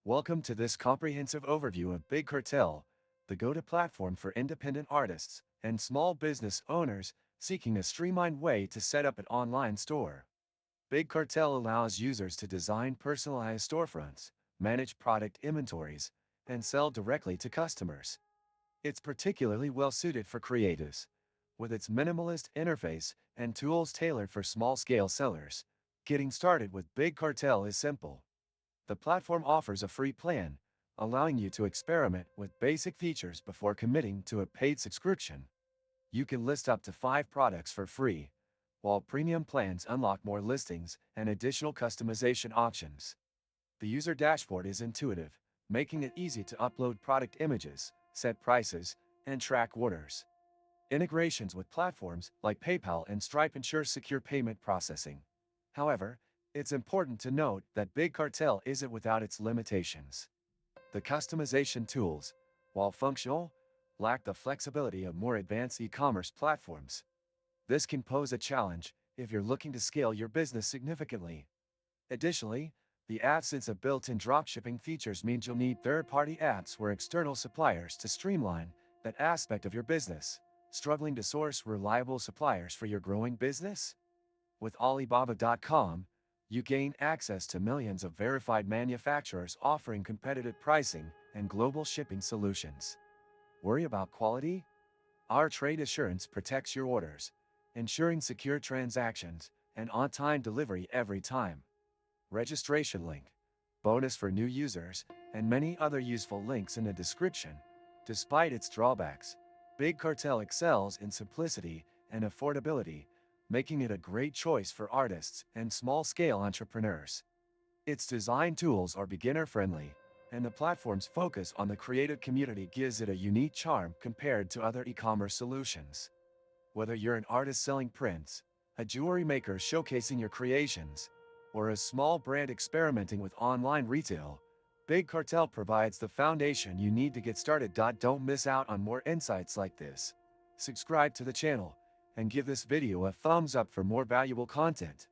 Welcome to this comprehensive overview of Big Cartel, the go-to platform for independent artists and small business owners seeking a streamlined way to set up an online store. Big Cartel allows users to design personalized storefronts, manage product inventories, and sell directly to customers. It's particularly well-suited for creatives, with its minimalist interface and tools tailored for small-scale sellers. Getting started with Big Cartel is simple. The platform offers a free plan, allowing you to experiment with basic features before committing to a paid subscription. You can list up to 5 products for free, while premium plans unlock more listings and additional customization options. The user dashboard is intuitive, making it easy to upload product images, set prices, and track orders. Integrations with platforms like PayPal and Stripe ensure secure payment processing. However, it's important to note that Big Cartel isn't without its limitations. The customization tools, while functional, lack the flexibility of more advanced e-commerce platforms. This can pose a challenge if you're looking to scale your business significantly. Additionally, the absence of built-in dropshipping features means you'll need third-party apps or external suppliers to streamline that aspect of your business. Struggling to source reliable suppliers for your growing business? With Alibaba.com, you gain access to millions of verified manufacturers offering competitive pricing and global shipping solutions. Worry about quality? Our trade assurance protects your orders, ensuring secure transactions and on-time delivery every time. Registration link, bonus for new users, and many other useful links in the description. Despite its drawbacks, Big Cartel excels in simplicity and affordability, making it a great choice for artists and small-scale entrepreneurs. Its design tools are beginner-friendly, and the platform's focus on the creative community gives it a unique charm compared to other e-commerce solutions. Whether you're an artist selling prints, a jewelry maker showcasing your creations, or a small brand experimenting with online retail, Big Cartel provides the foundation you need to get started. Don't miss out on more insights like this. Subscribe to the channel and give this video a thumbs up for more valuable content.